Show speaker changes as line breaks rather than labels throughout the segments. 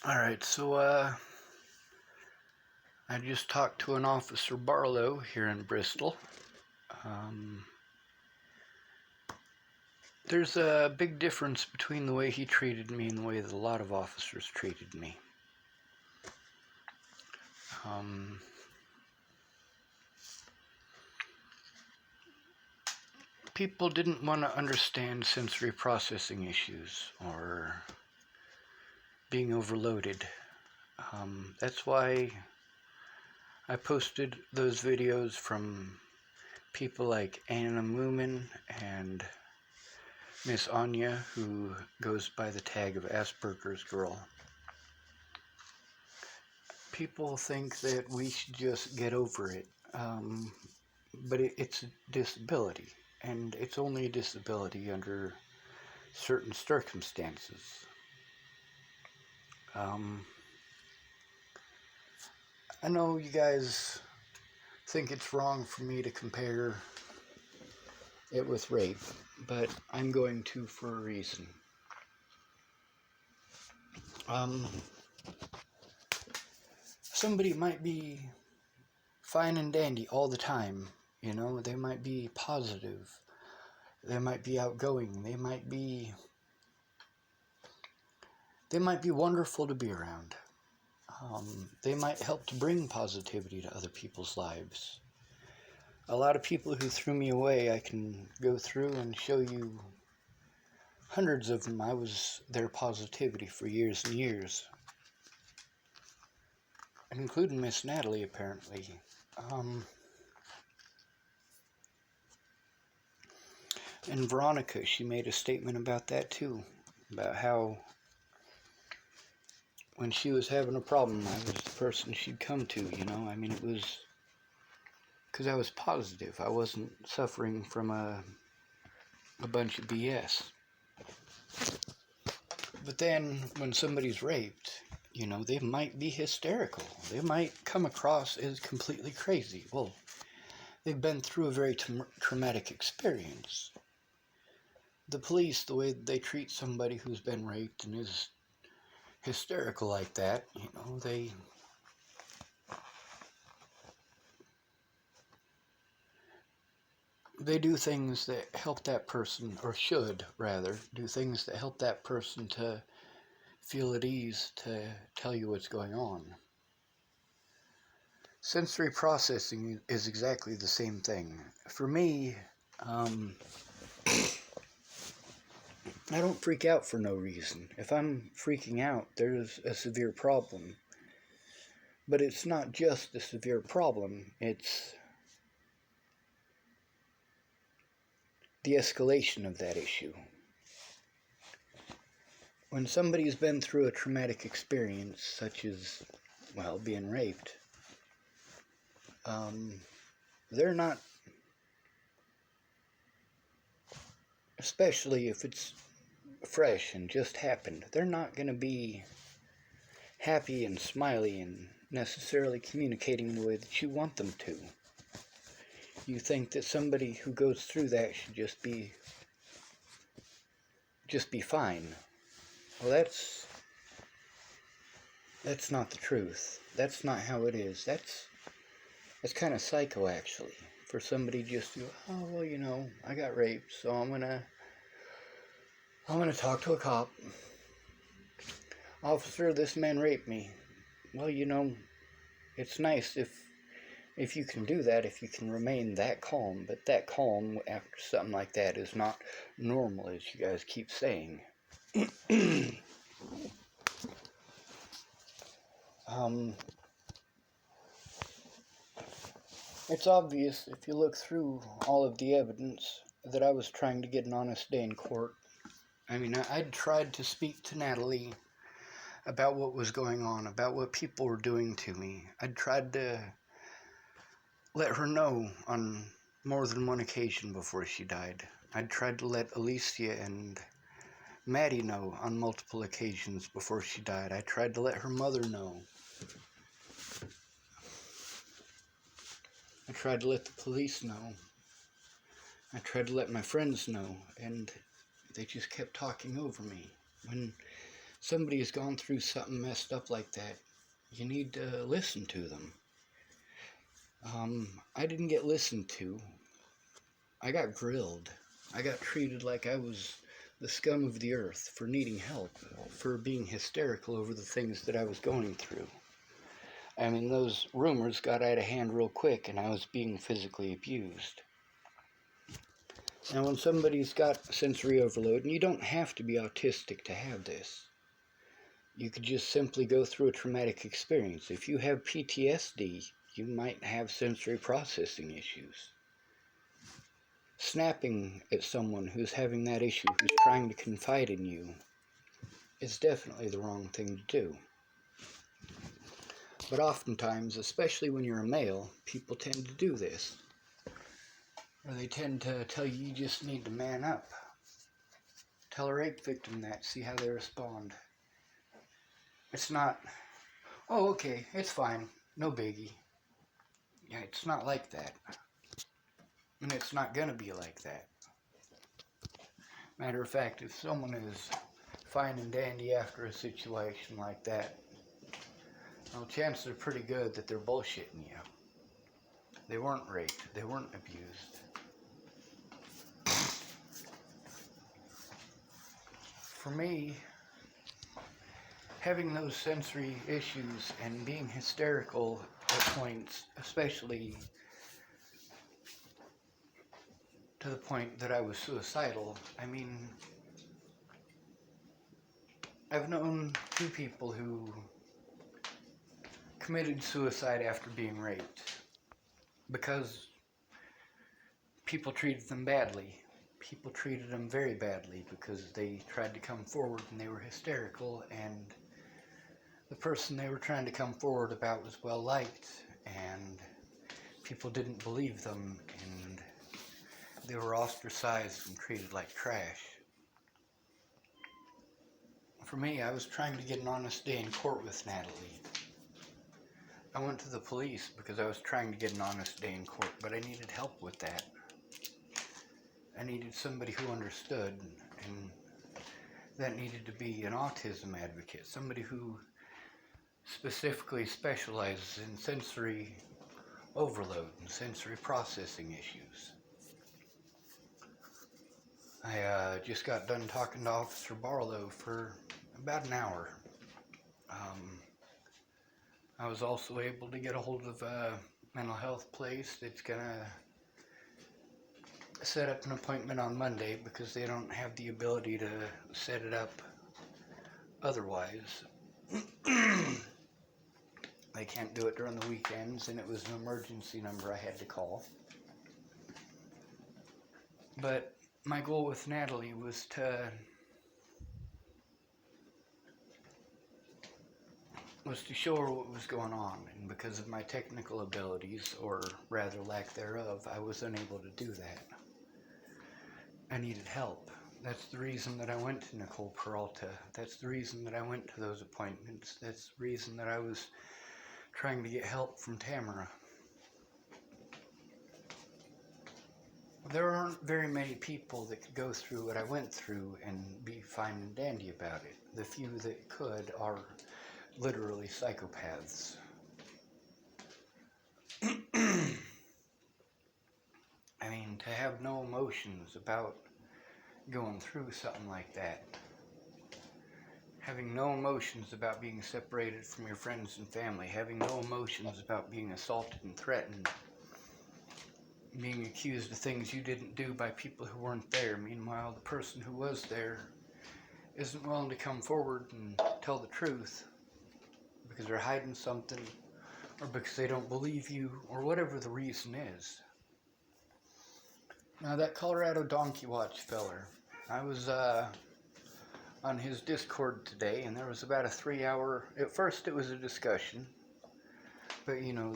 Alright, so I just talked to an Officer Barlow here in Bristol. Um, there's a big difference between the way he treated me and the way that a lot of officers treated me. Um, People didn't want to understand sensory processing issues or being overloaded. That's why I posted those videos from people like Anna Moomin and Miss Anya, who goes by the tag of Asperger's Girl. People think that we should just get over it, but it's a disability, and it's only a disability under certain circumstances. I know you guys think it's wrong for me to compare it with rape, but I'm going to for a reason. Somebody might be fine and dandy all the time, you know, they might be positive, they might be outgoing, they might be wonderful to be around. They might help to bring positivity to other people's lives. A lot of people who threw me away, I can go through and show you hundreds of them. I was their positivity for years and years, including Miss Natalie, apparently. And Veronica, she made a statement about that too, about how when she was having a problem, I was the person she'd come to, you know. I mean, it was because I was positive. I wasn't suffering from a bunch of BS. But then when somebody's raped, you know, they might be hysterical. They might come across as completely crazy. Well, they've been through a very traumatic experience. The police, the way they treat somebody who's been raped and is hysterical like that, you know, they do things that help that person, or should rather do things that help that person to feel at ease to tell you what's going on. Sensory processing is exactly the same thing. For me, I don't freak out for no reason. If I'm freaking out, there's a severe problem. But it's not just a severe problem, it's the escalation of that issue. When somebody's been through a traumatic experience, such as, well, being raped, they're not, especially if it's fresh and just happened, they're not going to be happy and smiley and necessarily communicating the way that you want them to. You think that somebody who goes through that should just be fine. Well, that's not the truth. That's not how it is. That's kind of psycho, actually, for somebody just to, oh, well, you know, I got raped, so I'm gonna talk to a cop. Officer, this man raped me. Well, you know, it's nice if you can do that, if you can remain that calm, but that calm after something like that is not normal, as you guys keep saying. It's obvious if you look through all of the evidence that I was trying to get an honest day in court. I mean, I'd tried to speak to Natalie about what was going on, about what people were doing to me. I'd tried to let her know on more than one occasion before she died. I'd tried to let Alicia and Maddie know on multiple occasions before she died. I tried to let her mother know. I tried to let the police know. I tried to let my friends know, and they just kept talking over me. When somebody has gone through something messed up like that, you need to listen to them. I didn't get listened to. I got grilled. I got treated like I was the scum of the earth for needing help, for being hysterical over the things that I was going through. I mean, those rumors got out of hand real quick, and I was being physically abused. Now, when somebody's got sensory overload, and you don't have to be autistic to have this, you could just simply go through a traumatic experience. If you have PTSD, you might have sensory processing issues. Snapping at someone who's having that issue, who's trying to confide in you, is definitely the wrong thing to do. But oftentimes, especially when you're a male, people tend to do this. Or they tend to tell you you just need to man up. Tell a rape victim that, see how they respond. It's not, oh, okay, it's fine, no biggie. Yeah, it's not like that. And it's not gonna be like that. Matter of fact, if someone is fine and dandy after a situation like that, well, chances are pretty good that they're bullshitting you. They weren't raped, they weren't abused. For me, having those sensory issues and being hysterical at points, especially to the point that I was suicidal, I mean, I've known 2 people who committed suicide after being raped because people treated them badly. People treated them very badly because they tried to come forward and they were hysterical, and the person they were trying to come forward about was well liked, and people didn't believe them, and they were ostracized and treated like trash. For me, I was trying to get an honest day in court with Natalie. I went to the police because I was trying to get an honest day in court, but I needed help with that. I needed somebody who understood, and that needed to be an autism advocate, somebody who specifically specializes in sensory overload and sensory processing issues. I just got done talking to Officer Barlow for about an hour. I was also able to get a hold of a mental health place that's gonna set up an appointment on Monday because they don't have the ability to set it up otherwise. They can't do it during the weekends, and it was an emergency number I had to call. But my goal with Natalie was to show her what was going on, and because of my technical abilities, or rather lack thereof, I was unable to do that. I needed help. That's the reason that I went to Nicole Peralta. That's the reason that I went to those appointments. That's the reason that I was trying to get help from Tamara. There aren't very many people that could go through what I went through and be fine and dandy about it. The few that could are literally psychopaths. I mean, to have no emotions about going through something like that, having no emotions about being separated from your friends and family, having no emotions about being assaulted and threatened, being accused of things you didn't do by people who weren't there. Meanwhile, the person who was there isn't willing to come forward and tell the truth because they're hiding something, or because they don't believe you, or whatever the reason is. Now, that Colorado Donkey Watch feller, I was on his Discord today, and there was about a 3-hour, at first it was a discussion, but you know,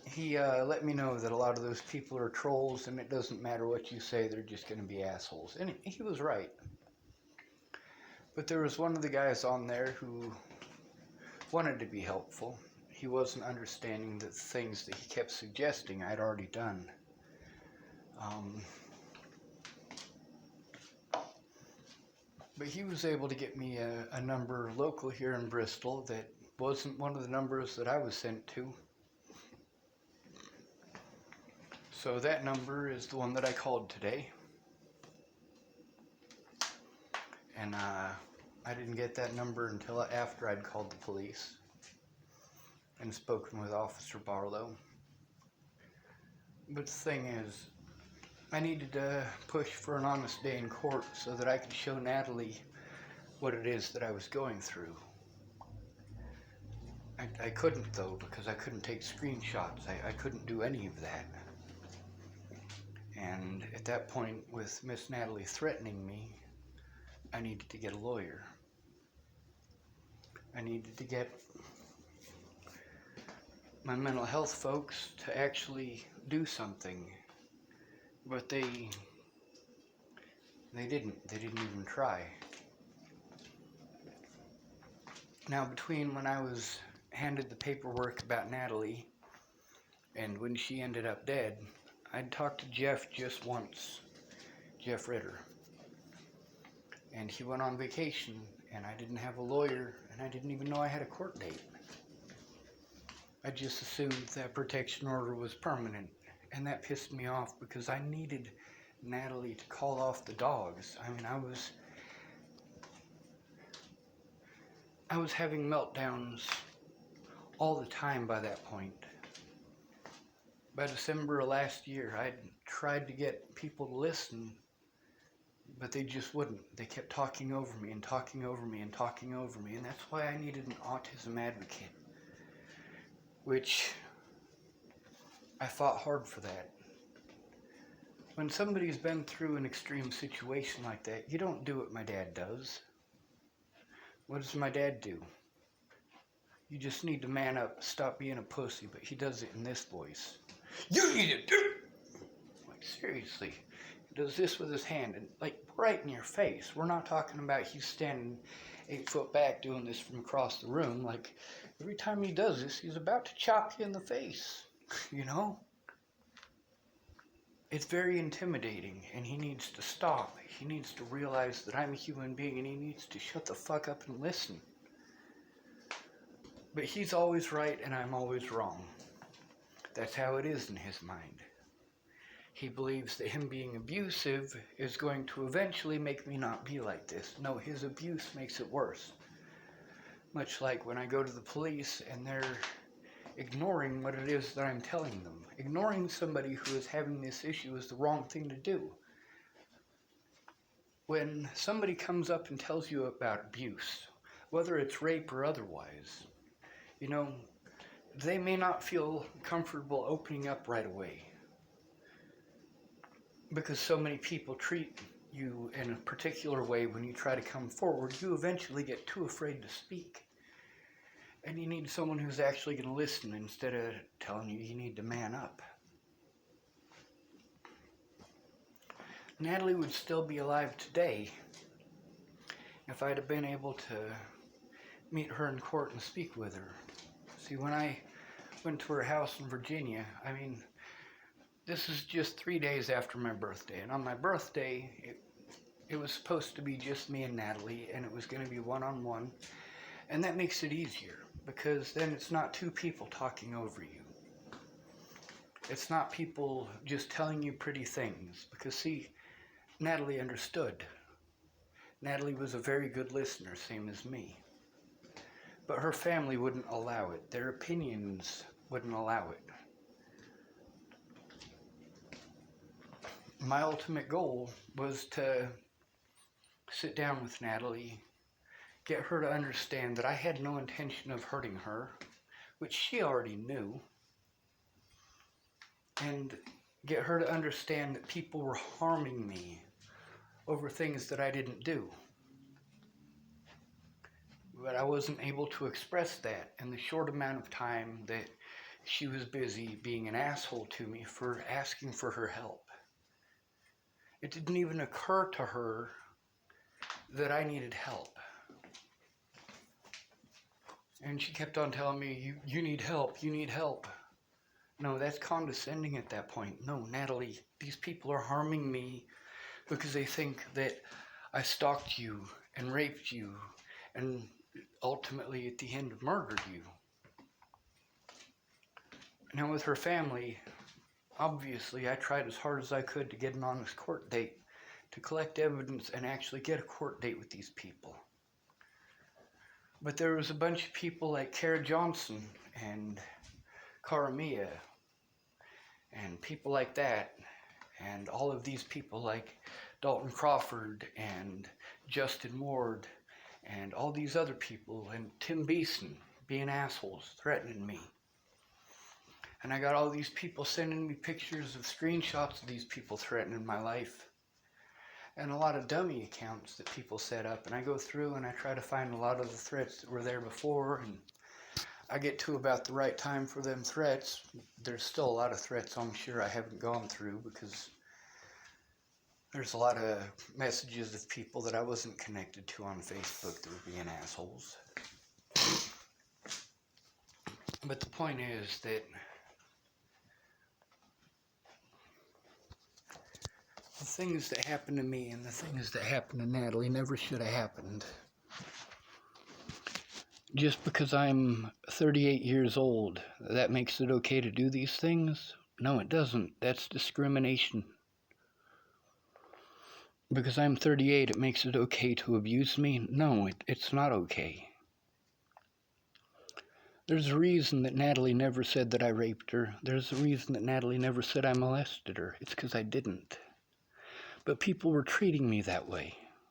he let me know that a lot of those people are trolls, and it doesn't matter what you say, they're just going to be assholes. And he was right. But there was one of the guys on there who wanted to be helpful. He wasn't understanding that the things that he kept suggesting I'd already done. But he was able to get me a number local here in Bristol that wasn't one of the numbers that I was sent to. So that number is the one that I called today. And I didn't get that number until after I'd called the police and spoken with Officer Barlow. But the thing is, I needed to push for an honest day in court so that I could show Natalie what it is that I was going through. I couldn't, though, because I couldn't take screenshots. I couldn't do any of that. And at that point, with Miss Natalie threatening me, I needed to get a lawyer. I needed to get my mental health folks to actually do something. But they didn't. They didn't even try. Now, between when I was handed the paperwork about Natalie and when she ended up dead, I'd talked to Jeff just once, Jeff Ritter. And he went on vacation, and I didn't have a lawyer, and I didn't even know I had a court date. I just assumed that protection order was permanent, and that pissed me off because I needed Natalie to call off the dogs. I mean, I was having meltdowns all the time by that point. By December of last year, I'd tried to get people to listen, but they just wouldn't. They kept talking over me and talking over me and talking over me, and that's why I needed an autism advocate, which I fought hard for that. When somebody's been through an extreme situation like that, you don't do what my dad does. What does my dad do? You just need to man up, stop being a pussy, but he does it in this voice. You need to do. Like, seriously. He does this with his hand, and like right in your face. We're not talking about he's standing 8 foot back doing this from across the room. Like, every time he does this, he's about to chop you in the face. You know? It's very intimidating, and he needs to stop. He needs to realize that I'm a human being, and he needs to shut the fuck up and listen. But he's always right, and I'm always wrong. That's how it is in his mind. He believes that him being abusive is going to eventually make me not be like this. No, his abuse makes it worse. Much like when I go to the police and they're ignoring what it is that I'm telling them. Ignoring somebody who is having this issue is the wrong thing to do. When somebody comes up and tells you about abuse, whether it's rape or otherwise, you know, they may not feel comfortable opening up right away because so many people treat you in a particular way. When you try to come forward, you eventually get too afraid to speak. And you need someone who's actually going to listen instead of telling you need to man up. Natalie would still be alive today if I'd have been able to meet her in court and speak with her. See, when I went to her house in Virginia, I mean, this is just 3 days after my birthday. And on my birthday, it was supposed to be just me and Natalie, and it was going to be one-on-one. And that makes it easier, because then it's not two people talking over you. It's not people just telling you pretty things. Because, see, Natalie understood. Natalie was a very good listener, same as me. But her family wouldn't allow it. Their opinions wouldn't allow it. My ultimate goal was to sit down with Natalie, get her to understand that I had no intention of hurting her, which she already knew, and get her to understand that people were harming me over things that I didn't do. But I wasn't able to express that in the short amount of time that she was busy being an asshole to me for asking for her help. It didn't even occur to her that I needed help. And she kept on telling me, you need help, you need help. No, that's condescending at that point. No, Natalie, these people are harming me because they think that I stalked you and raped you and ultimately at the end murdered you. Now with her family, obviously I tried as hard as I could to get an honest court date, to collect evidence and actually get a court date with these people. But there was a bunch of people like Kara Johnson and Karamia and people like that, and all of these people like Dalton Crawford and Justin Ward and all these other people, and Tim Beeson being assholes, threatening me. And I got all these people sending me pictures of screenshots of these people threatening my life. And a lot of dummy accounts that people set up. And I go through and I try to find a lot of the threats that were there before. And I get to about the right time for them threats. There's still a lot of threats I'm sure I haven't gone through, because there's a lot of messages of people that I wasn't connected to on Facebook that were being assholes. But the point is that the things that happened to me and the things that happened to Natalie never should have happened. Just because I'm 38 years old, that makes it okay to do these things? No, it doesn't. That's discrimination. Because I'm 38, it makes it okay to abuse me? No, it's not okay. There's a reason that Natalie never said that I raped her. There's a reason that Natalie never said I molested her. It's because I didn't. But people were treating me that way.